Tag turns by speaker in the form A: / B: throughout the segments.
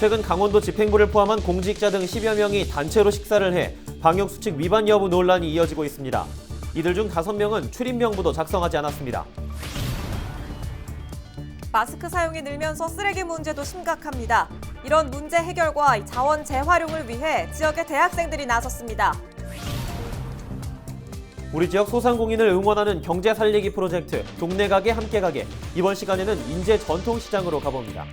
A: 최근 강원도 집행부를 포함한 공직자 등 10여 명이 단체로 식사를 해 방역수칙 위반 여부 논란이 이어지고 있습니다. 이들 중 5명은 출입명부도 작성하지 않았습니다.
B: 마스크 사용이 늘면서 쓰레기 문제도 심각합니다. 이런 문제 해결과 자원 재활용을 위해 지역의 대학생들이 나섰습니다.
A: 우리 지역 소상공인을 응원하는 경제 살리기 프로젝트 동네 가게 함께 가게. 이번 시간에는 인제 전통시장으로 가봅니다.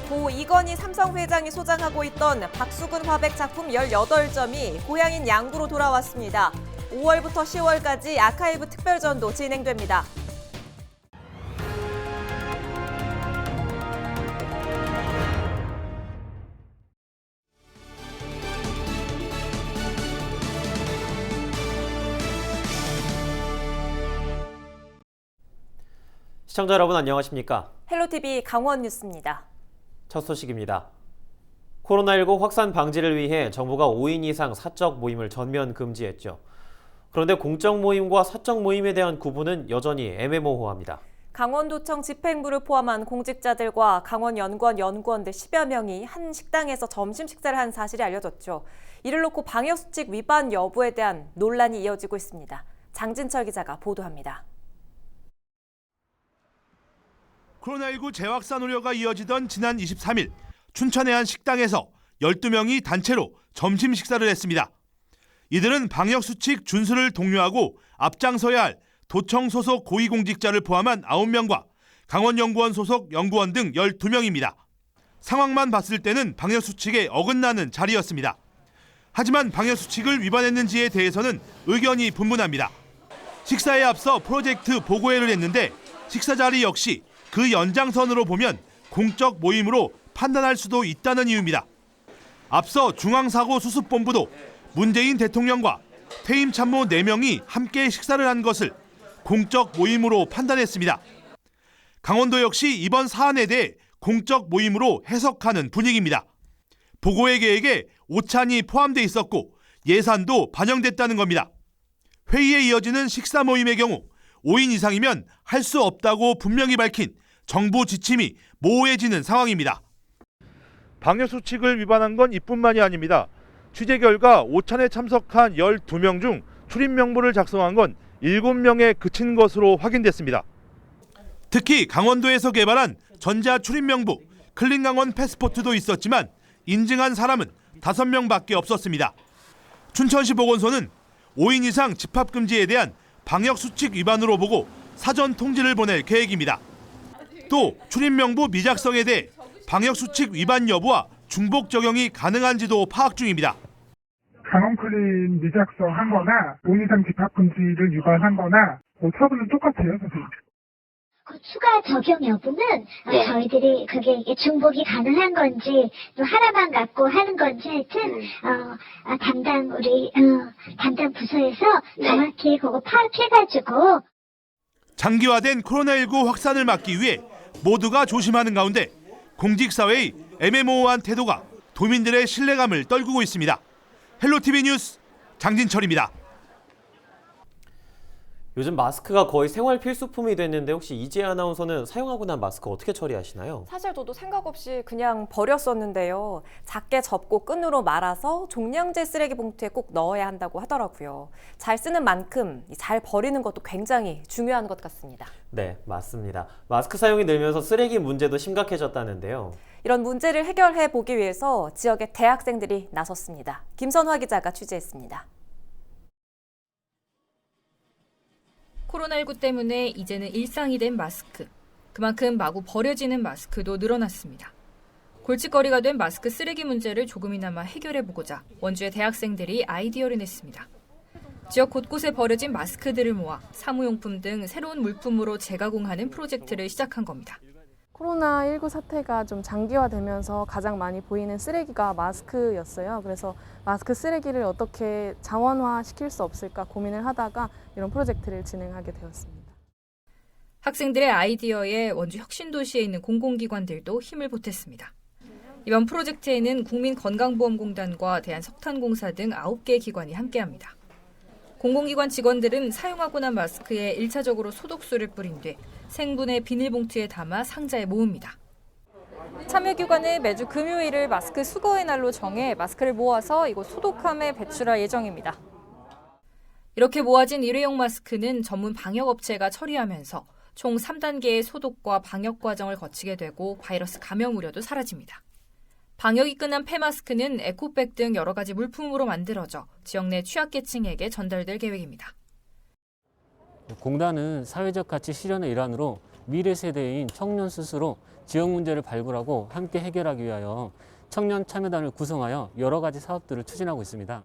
B: 고 이건희 삼성 회장이 소장하고 있던 박수근 화백 작품 18점이 고향인 양구로 돌아왔습니다. 5월부터 10월까지 아카이브 특별전도 진행됩니다.
A: 시청자 여러분 안녕하십니까?
B: 헬로티비 강원 뉴스입니다.
A: 첫 소식입니다. 코로나19 확산 방지를 위해 정부가 5인 이상 사적 모임을 전면 금지했죠. 그런데 공적 모임과 사적 모임에 대한 구분은 여전히 애매모호합니다.
B: 강원도청 집행부를 포함한 공직자들과 강원연구원 연구원들 10여 명이 한 식당에서 점심 식사를 한 사실이 알려졌죠. 이를 놓고 방역수칙 위반 여부에 대한 논란이 이어지고 있습니다. 장진철 기자가 보도합니다.
C: 코로나19 재확산 우려가 이어지던 지난 23일 춘천의 한 식당에서 12명이 단체로 점심 식사를 했습니다. 이들은 방역수칙 준수를 독려하고 앞장서야 할 도청 소속 고위공직자를 포함한 9명과 강원연구원 소속 연구원 등 12명입니다. 상황만 봤을 때는 방역수칙에 어긋나는 자리였습니다. 하지만 방역수칙을 위반했는지에 대해서는 의견이 분분합니다. 식사에 앞서 프로젝트 보고회를 했는데 식사 자리 역시 그 연장선으로 보면 공적 모임으로 판단할 수도 있다는 이유입니다. 앞서 중앙사고수습본부도 문재인 대통령과 퇴임 참모 4명이 함께 식사를 한 것을 공적 모임으로 판단했습니다. 강원도 역시 이번 사안에 대해 공적 모임으로 해석하는 분위기입니다. 보고회 계획에 오찬이 포함돼 있었고 예산도 반영됐다는 겁니다. 회의에 이어지는 식사 모임의 경우 5인 이상이면 할 수 없다고 분명히 밝힌 정부 지침이 모호해지는 상황입니다. 방역수칙을 위반한 건 이뿐만이 아닙니다. 취재 결과 오찬에 참석한 12명 중 출입명부를 작성한 건 7명에 그친 것으로 확인됐습니다. 특히 강원도에서 개발한 전자 출입명부 클린강원 패스포트도 있었지만 인증한 사람은 5명밖에 없었습니다. 춘천시 보건소는 5인 이상 집합금지에 대한 방역수칙 위반으로 보고 사전 통지를 보낼 계획입니다. 또 출입명부 미작성에 대해 방역수칙 위반 여부와 중복 적용이 가능한지도 파악 중입니다.
D: 강원클린 미작성한 거나 5인 이상 집합금지를 위반한 거나 처분은 똑같아요, 선생님.
E: 그 추가 적용 여부는 저희들이 그게 중복이 가능한 건지 또 하나만 갖고 하는 건지 하여튼 담당 부서에서 정확히 그거 파악해가지고
C: 장기화된 코로나19 확산을 막기 위해 모두가 조심하는 가운데 공직사회의 애매모호한 태도가 도민들의 신뢰감을 떨구고 있습니다. 헬로티비 뉴스 장진철입니다.
A: 요즘 마스크가 거의 생활 필수품이 됐는데 혹시 이지혜 아나운서는 사용하고 난 마스크 어떻게 처리하시나요?
B: 사실 저도 생각 없이 그냥 버렸었는데요. 작게 접고 끈으로 말아서 종량제 쓰레기 봉투에 꼭 넣어야 한다고 하더라고요. 잘 쓰는 만큼 잘 버리는 것도 굉장히 중요한 것 같습니다.
A: 네, 맞습니다. 마스크 사용이 늘면서 쓰레기 문제도 심각해졌다는데요.
B: 이런 문제를 해결해 보기 위해서 지역의 대학생들이 나섰습니다. 김선화 기자가 취재했습니다.
F: 코로나19 때문에 이제는 일상이 된 마스크. 그만큼 마구 버려지는 마스크도 늘어났습니다. 골칫거리가 된 마스크 쓰레기 문제를 조금이나마 해결해보고자 원주의 대학생들이 아이디어를 냈습니다. 지역 곳곳에 버려진 마스크들을 모아 사무용품 등 새로운 물품으로 재가공하는 프로젝트를 시작한 겁니다.
G: 코로나19 사태가 좀 장기화되면서 가장 많이 보이는 쓰레기가 마스크였어요. 그래서 마스크 쓰레기를 어떻게 자원화시킬 수 없을까 고민을 하다가 이런 프로젝트를 진행하게 되었습니다.
F: 학생들의 아이디어에 원주 혁신도시에 있는 공공기관들도 힘을 보탰습니다. 이번 프로젝트에는 국민건강보험공단과 대한석탄공사 등 9개 기관이 함께합니다. 공공기관 직원들은 사용하고 난 마스크에 1차적으로 소독수를 뿌린 뒤 생분해 비닐봉투에 담아 상자에 모읍니다.
H: 참여기관은 매주 금요일을 마스크 수거의 날로 정해 마스크를 모아서 이곳 소독함에 배출할 예정입니다.
F: 이렇게 모아진 일회용 마스크는 전문 방역업체가 처리하면서 총 3단계의 소독과 방역 과정을 거치게 되고 바이러스 감염 우려도 사라집니다. 방역이 끝난 폐마스크는 에코백 등 여러 가지 물품으로 만들어져 지역 내 취약계층에게 전달될 계획입니다.
I: 공단은 사회적 가치 실현의 일환으로 미래 세대인 청년 스스로 지역 문제를 발굴하고 함께 해결하기 위하여 청년 참여단을 구성하여 여러 가지 사업들을 추진하고 있습니다.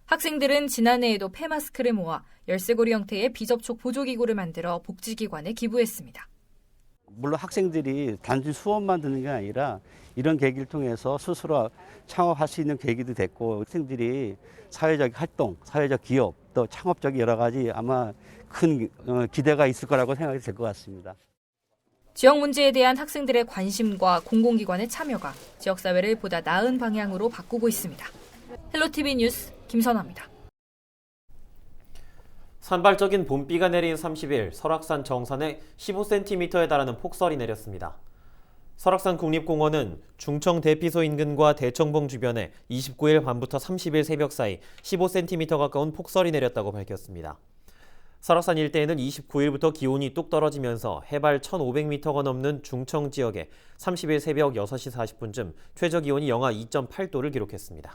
F: 학생들은 지난해에도 폐마스크를 모아 열쇠고리 형태의 비접촉 보조기구를 만들어 복지기관에 기부했습니다.
J: 물론 학생들이 단순히 수업만 듣는 게 아니라 이런 계기를 통해서 스스로 창업할 수 있는 계기도 됐고 학생들이 사회적 활동, 사회적 기업, 또 창업적인 여러 가지 아마 큰 기대가 있을 거라고 생각이 될 것 같습니다.
F: 지역 문제에 대한 학생들의 관심과 공공기관의 참여가 지역사회를 보다 나은 방향으로 바꾸고 있습니다. 헬로티비 뉴스 김선아입니다.
A: 산발적인 봄비가 내린 30일 설악산 정선에 15cm에 달하는 폭설이 내렸습니다. 설악산 국립공원은 중청 대피소 인근과 대청봉 주변에 29일 밤부터 30일 새벽 사이 15cm 가까운 폭설이 내렸다고 밝혔습니다. 설악산 일대에는 29일부터 기온이 뚝 떨어지면서 해발 1,500m가 넘는 중청 지역에 30일 새벽 6시 40분쯤 최저기온이 영하 2.8도를 기록했습니다.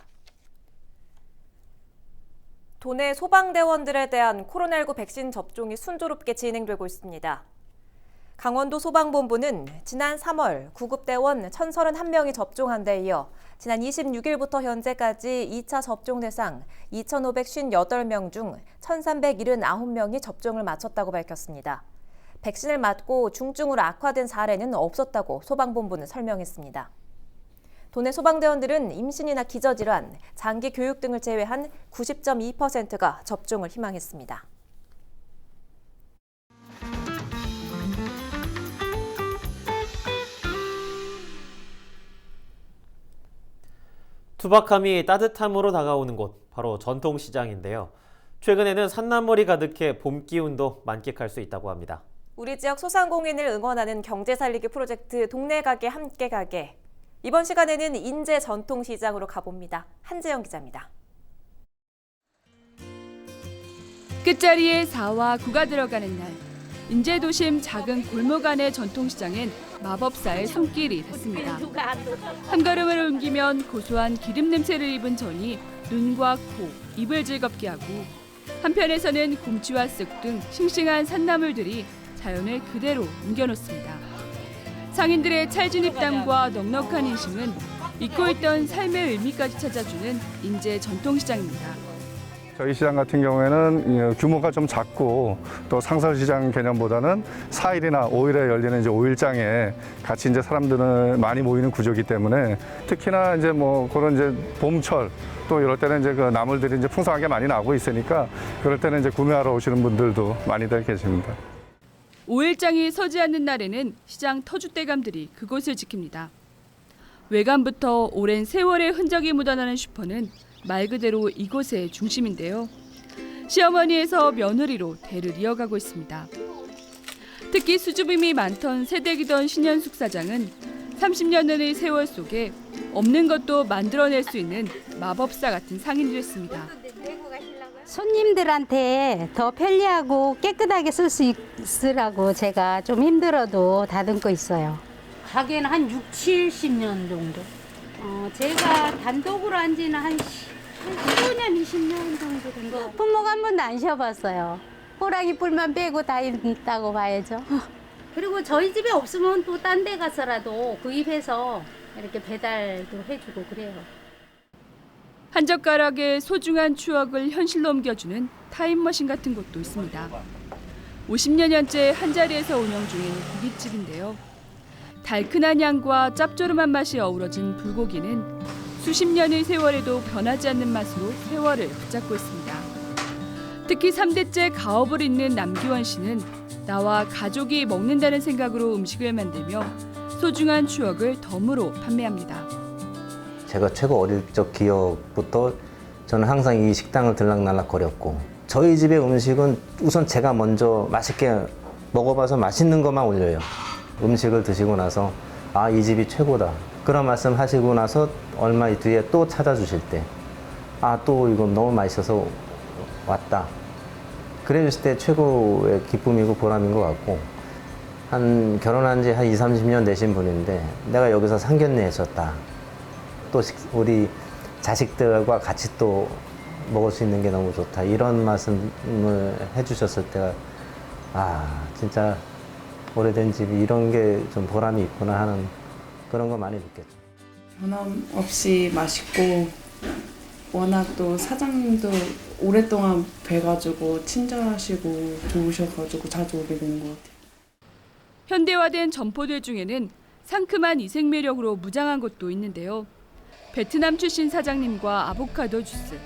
B: 도내 소방대원들에 대한 코로나19 백신 접종이 순조롭게 진행되고 있습니다. 강원도 소방본부는 지난 3월 구급대원 1,031명이 접종한 데 이어 지난 26일부터 현재까지 2차 접종 대상 2,558명 중 1,379명이 접종을 마쳤다고 밝혔습니다. 백신을 맞고 중증으로 악화된 사례는 없었다고 소방본부는 설명했습니다. 도내 소방대원들은 임신이나 기저질환, 장기 교육 등을 제외한 90.2%가 접종을 희망했습니다.
A: 투박함이 따뜻함으로 다가오는 곳, 바로 전통시장인데요. 최근에는 산나물이 가득해 봄 기운도 만끽할 수 있다고 합니다.
B: 우리 지역 소상공인을 응원하는 경제살리기 프로젝트 동네 가게 함께 가게. 이번 시간에는 인제 전통시장으로 가봅니다. 한재영 기자입니다.
K: 끝자리에 4와 9가 들어가는 날, 인제 도심 작은 골목 안의 전통시장엔 마법사의 손길이 닿습니다. 한 걸음을 옮기면 고소한 기름 냄새를 입은 전이 눈과 코, 입을 즐겁게 하고 한편에서는 곰치와 쓱 등 싱싱한 산나물들이 자연을 그대로 옮겨놓습니다. 상인들의 찰진 입담과 넉넉한 인심은 잊고 있던 삶의 의미까지 찾아주는 인제 전통시장입니다.
L: 저희 시장 같은 경우에는 규모가 좀 작고 또 상설시장 개념보다는 4일이나 5일에 열리는 이제 5일장에 같이 이제 사람들은 많이 모이는 구조이기 때문에 특히나 이제 뭐 그런 이제 봄철 또 이럴 때는 이제 그 나물들이 이제 풍성하게 많이 나오고 있으니까 그럴 때는 이제 구매하러 오시는 분들도 많이들 계십니다.
K: 5일장이 서지 않는 날에는 시장 터줏대감들이 그곳을 지킵니다. 외관부터 오랜 세월의 흔적이 묻어나는 슈퍼는 말 그대로 이곳의 중심인데요. 시어머니에서 며느리로 대를 이어가고 있습니다. 특히 수줍음이 많던 새댁이던 신현숙 사장은 30년의 세월 속에 없는 것도 만들어낼 수 있는 마법사 같은 상인이었습니다.
M: 손님들한테 더 편리하고 깨끗하게 쓸 수 있으라고 제가 좀 힘들어도 다듬고 있어요. 가게는 한 6, 70년 정도. 제가 단독으로 한 지는 한 15년, 20년 정도 된 거. 품목 한 번도 안 쉬어봤어요. 호랑이 뿔만 빼고 다 있다고 봐야죠. 그리고 저희 집에 없으면 또 딴 데 가서라도 구입해서 이렇게 배달도 해주고 그래요.
K: 한 젓가락의 소중한 추억을 현실로 옮겨주는 타임머신 같은 곳도 있습니다. 50여년째 한자리에서 운영 중인 고깃집인데요. 달큰한 향과 짭조름한 맛이 어우러진 불고기는 수십 년의 세월에도 변하지 않는 맛으로 세월을 붙잡고 있습니다. 특히 3대째 가업을 잇는 남기원 씨는 나와 가족이 먹는다는 생각으로 음식을 만들며 소중한 추억을 덤으로 판매합니다.
N: 제가 최고 어릴 적 기억부터 저는 항상 이 식당을 들락날락거렸고 저희 집의 음식은 우선 제가 먼저 맛있게 먹어봐서 맛있는 것만 올려요. 음식을 드시고 나서 아, 이 집이 최고다. 그런 말씀 하시고 나서 얼마 뒤에 또 찾아주실 때, 아, 또 이거 너무 맛있어서 왔다. 그래 주실 때 최고의 기쁨이고 보람인 것 같고, 결혼한 지 한 20, 30년 되신 분인데 내가 여기서 상견례 했었다. 또 우리 자식들과 같이 또 먹을 수 있는 게 너무 좋다. 이런 말씀을 해주셨을 때가, 아, 진짜 오래된 집이 이런 게 좀 보람이 있구나 하는 그런 거 많이 느꼈죠.
O: 변함없이 맛있고, 워낙 또 사장님도 오랫동안 뵈가지고 친절하시고 좋으셔가지고 자주 오게 되는 것 같아요.
K: 현대화된 점포들 중에는 상큼한 이색 매력으로 무장한 곳도 있는데요. 베트남 출신 사장님과 아보카도 주스.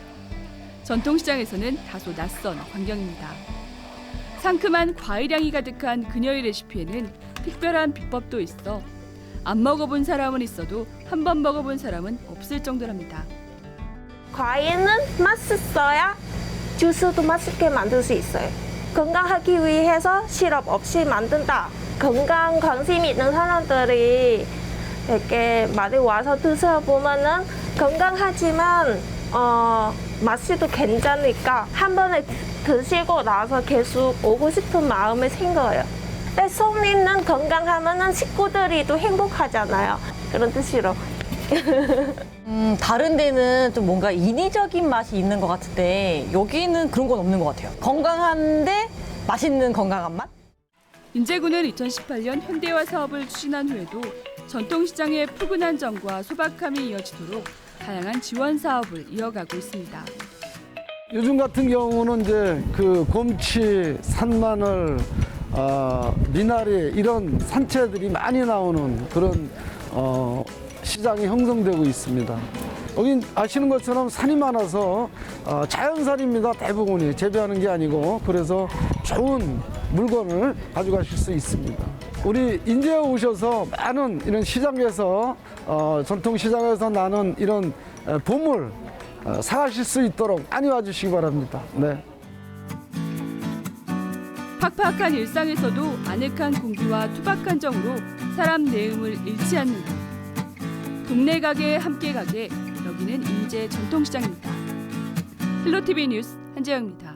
K: 전통시장에서는 다소 낯선 광경입니다. 상큼한 과일향이 가득한 그녀의 레시피에는 특별한 비법도 있어 안 먹어본 사람은 있어도 한 번 먹어본 사람은 없을 정도랍니다.
P: 과일은 맛있어야 주스도 맛있게 만들 수 있어요. 건강하기 위해서 시럽 없이 만든다. 건강 관심 있는 사람들이 이렇게 많이 와서 드셔보면은 건강하지만 맛이 또 괜찮으니까 한 번에 드시고 나서 계속 오고 싶은 마음이 생겨요. 내 손님은 건강하면은 식구들이 또 행복하잖아요. 그런 뜻으로.
Q: 다른 데는 좀 뭔가 인위적인 맛이 있는 것 같은데 여기는 그런 건 없는 것 같아요. 건강한데 맛있는 건강한 맛?
K: 인제군은 2018년 현대화 사업을 추진한 후에도 전통시장의 푸근한 정과 소박함이 이어지도록 다양한 지원 사업을 이어가고 있습니다.
R: 요즘 같은 경우는 이제 그 곰치, 산마늘, 미나리 이런 산채들이 많이 나오는 그런 시장이 형성되고 있습니다. 여긴 아시는 것처럼 산이 많아서 자연산입니다. 대부분이 재배하는 게 아니고, 그래서 좋은 물건을 가져가실 수 있습니다. 우리 인제에 오셔서 많은 이런 시장에서 전통시장에서 나는 이런 보물 사가실 수 있도록 많이 와주시기 바랍니다. 네.
K: 팍팍한 일상에서도 아늑한 공기와 투박한 정으로 사람 내음을 잃지 않는 곳. 동네 가게 함께 가게, 여기는 인제 전통시장입니다. 헬로티비 뉴스 한재영입니다.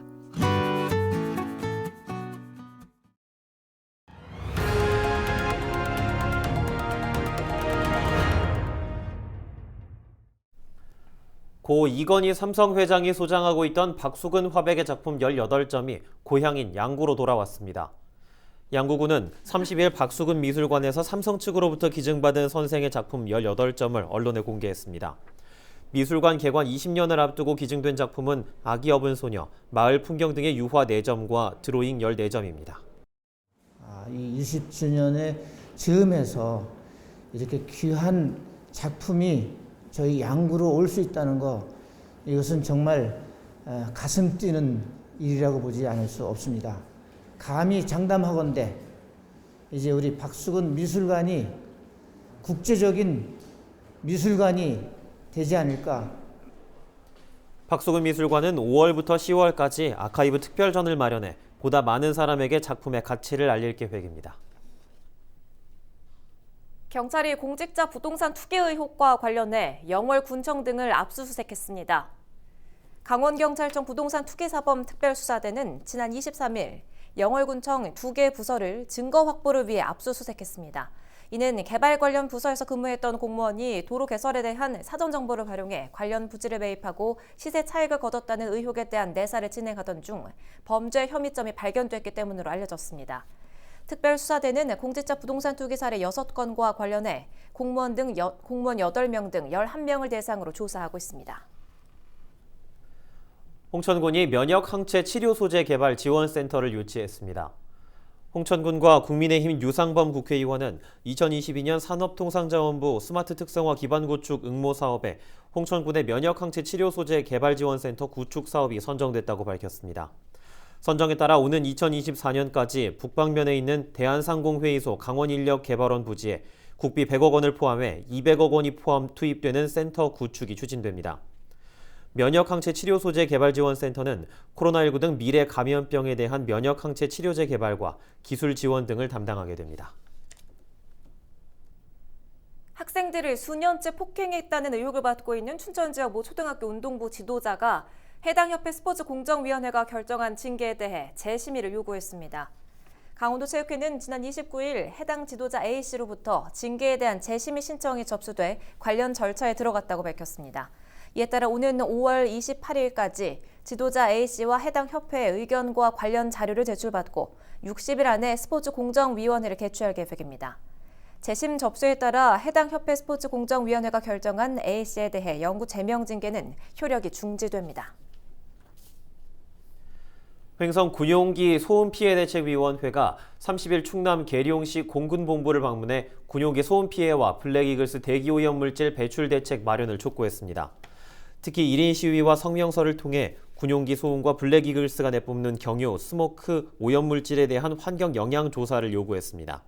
A: 고 이건희 삼성 회장이 소장하고 있던 박수근 화백의 작품 18점이 고향인 양구로 돌아왔습니다. 양구군은 30일 박수근 미술관에서 삼성 측으로부터 기증받은 선생의 작품 18점을 언론에 공개했습니다. 미술관 개관 20년을 앞두고 기증된 작품은 아기 업은 소녀, 마을 풍경 등의 유화 4점과 드로잉 14점입니다.
S: 이 20주년의 즈음에서 이렇게 귀한 작품이 저희 양구로 올 수 있다는 거, 이것은 정말 가슴 뛰는 일이라고 보지 않을 수 없습니다. 감히 장담하건대 이제 우리 박수근 미술관이 국제적인 미술관이 되지 않을까.
A: 박수근 미술관은 5월부터 10월까지 아카이브 특별전을 마련해 보다 많은 사람에게 작품의 가치를 알릴 계획입니다.
B: 경찰이 공직자 부동산 투기 의혹과 관련해 영월군청 등을 압수수색했습니다. 강원경찰청 부동산 투기사범 특별수사대는 지난 23일 영월군청 2개 부서를 증거 확보를 위해 압수수색했습니다. 이는 개발 관련 부서에서 근무했던 공무원이 도로 개설에 대한 사전 정보를 활용해 관련 부지를 매입하고 시세 차익을 거뒀다는 의혹에 대한 내사를 진행하던 중 범죄 혐의점이 발견됐기 때문으로 알려졌습니다. 특별수사대는 공직자 부동산 투기 사례 6건과 관련해 공무원 8명 등 11명을 대상으로 조사하고 있습니다.
A: 홍천군이 면역항체 치료 소재 개발 지원센터를 유치했습니다. 홍천군과 국민의힘 유상범 국회의원은 2022년 산업통상자원부 스마트 특성화 기반 구축 응모 사업에 홍천군의 면역항체 치료 소재 개발 지원센터 구축 사업이 선정됐다고 밝혔습니다. 선정에 따라 오는 2024년까지 북방면에 있는 대한상공회의소 강원인력개발원 부지에 국비 100억 원을 포함해 200억 원이 투입되는 센터 구축이 추진됩니다. 면역항체 치료 소재 개발 지원센터는 코로나19 등 미래 감염병에 대한 면역항체 치료제 개발과 기술 지원 등을 담당하게 됩니다.
B: 학생들을 수년째 폭행했다는 의혹을 받고 있는 춘천 지역 모 초등학교 운동부 지도자가 해당 협회 스포츠공정위원회가 결정한 징계에 대해 재심의를 요구했습니다. 강원도체육회는 지난 29일 해당 지도자 A씨로부터 징계에 대한 재심의 신청이 접수돼 관련 절차에 들어갔다고 밝혔습니다. 이에 따라 오는 5월 28일까지 지도자 A씨와 해당 협회의 의견과 관련 자료를 제출받고 60일 안에 스포츠공정위원회를 개최할 계획입니다. 재심 접수에 따라 해당 협회 스포츠공정위원회가 결정한 A씨에 대해 영구 제명 징계는 효력이 중지됩니다.
A: 횡성 군용기 소음피해대책위원회가 30일 충남 계룡시 공군본부를 방문해 군용기 소음피해와 블랙이글스 대기오염물질 배출 대책 마련을 촉구했습니다. 특히 1인 시위와 성명서를 통해 군용기 소음과 블랙이글스가 내뿜는 경유, 스모크, 오염물질에 대한 환경 영향 조사를 요구했습니다.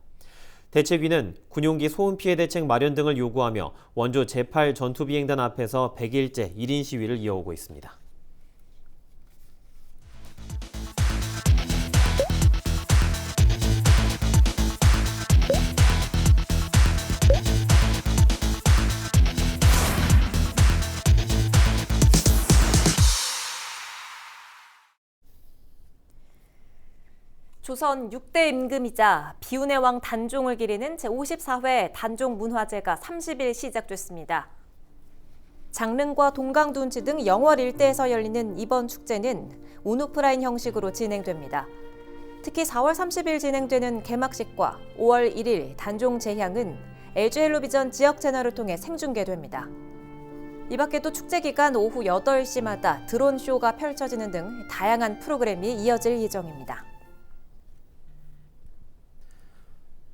A: 대책위는 군용기 소음피해 대책 마련 등을 요구하며 원주 제8 전투비행단 앞에서 100일째 1인 시위를 이어오고 있습니다.
B: 조선 6대 임금이자 비운의 왕 단종을 기리는 제54회 단종문화제가 30일 시작됐습니다. 장릉과 동강둔치 등 영월 일대에서 열리는 이번 축제는 온오프라인 형식으로 진행됩니다. 특히 4월 30일 진행되는 개막식과 5월 1일 단종 제향은 LG 헬로비전 지역 채널을 통해 생중계됩니다. 이 밖에도 축제 기간 오후 8시마다 드론쇼가 펼쳐지는 등 다양한 프로그램이 이어질 예정입니다.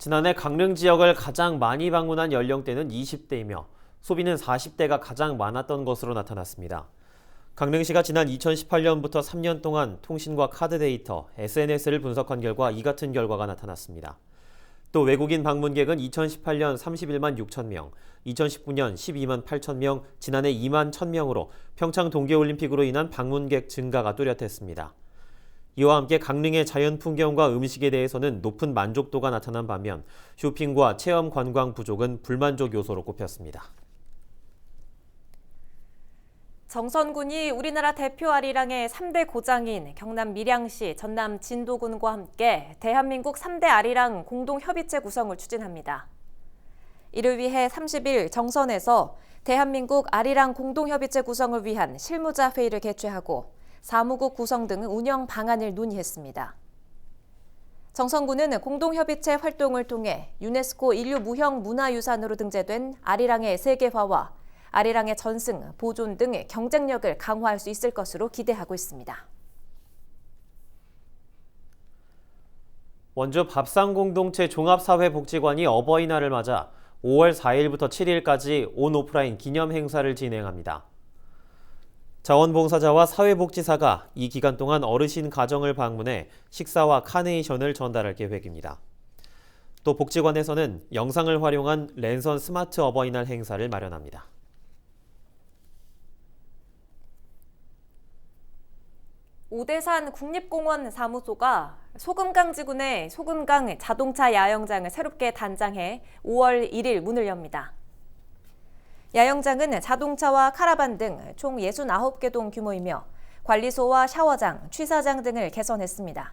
A: 지난해 강릉 지역을 가장 많이 방문한 연령대는 20대이며 소비는 40대가 가장 많았던 것으로 나타났습니다. 강릉시가 지난 2018년부터 3년 동안 통신과 카드 데이터, SNS를 분석한 결과 이 같은 결과가 나타났습니다. 또 외국인 방문객은 2018년 31만 6천 명, 2019년 12만 8천 명, 지난해 2만 1천 명으로 평창 동계올림픽으로 인한 방문객 증가가 뚜렷했습니다. 이와 함께 강릉의 자연 풍경과 음식에 대해서는 높은 만족도가 나타난 반면 쇼핑과 체험 관광 부족은 불만족 요소로 꼽혔습니다.
B: 정선군이 우리나라 대표 아리랑의 3대 고장인 경남 밀양시, 전남 진도군과 함께 대한민국 3대 아리랑 공동협의체 구성을 추진합니다. 이를 위해 30일 정선에서 대한민국 아리랑 공동협의체 구성을 위한 실무자 회의를 개최하고 사무국 구성 등 운영 방안을 논의했습니다. 정선군은 공동협의체 활동을 통해 유네스코 인류 무형 문화유산으로 등재된 아리랑의 세계화와 아리랑의 전승, 보존 등의 경쟁력을 강화할 수 있을 것으로 기대하고 있습니다.
A: 원주 밥상공동체 종합사회복지관이 어버이날을 맞아 5월 4일부터 7일까지 온오프라인 기념 행사를 진행합니다. 자원봉사자와 사회복지사가 이 기간 동안 어르신 가정을 방문해 식사와 카네이션을 전달할 계획입니다. 또 복지관에서는 영상을 활용한 랜선 스마트 어버이날 행사를 마련합니다.
B: 오대산 국립공원 사무소가 소금강 지구내 소금강 자동차 야영장을 새롭게 단장해 5월 1일 문을 엽니다. 야영장은 자동차와 카라반 등 총 69개 동 규모이며 관리소와 샤워장, 취사장 등을 개선했습니다.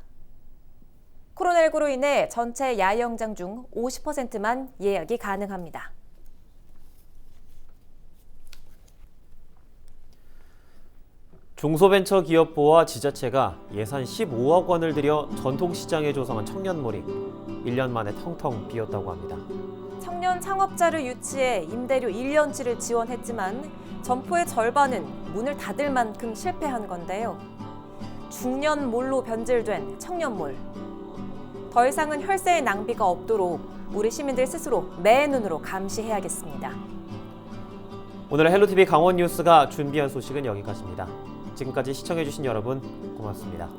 B: 코로나19로 인해 전체 야영장 중 50%만 예약이 가능합니다.
A: 중소벤처기업부와 지자체가 예산 15억 원을 들여 전통시장에 조성한 청년몰이 1년 만에 텅텅 비었다고 합니다.
B: 청년 창업자를 유치해 임대료 1년치를 지원했지만 점포의 절반은 문을 닫을 만큼 실패한 건데요. 중년몰로 변질된 청년몰. 더 이상은 혈세의 낭비가 없도록 우리 시민들 스스로 매의 눈으로 감시해야겠습니다.
A: 오늘 헬로TV 강원 뉴스가 준비한 소식은 여기까지입니다. 지금까지 시청해주신 여러분 고맙습니다.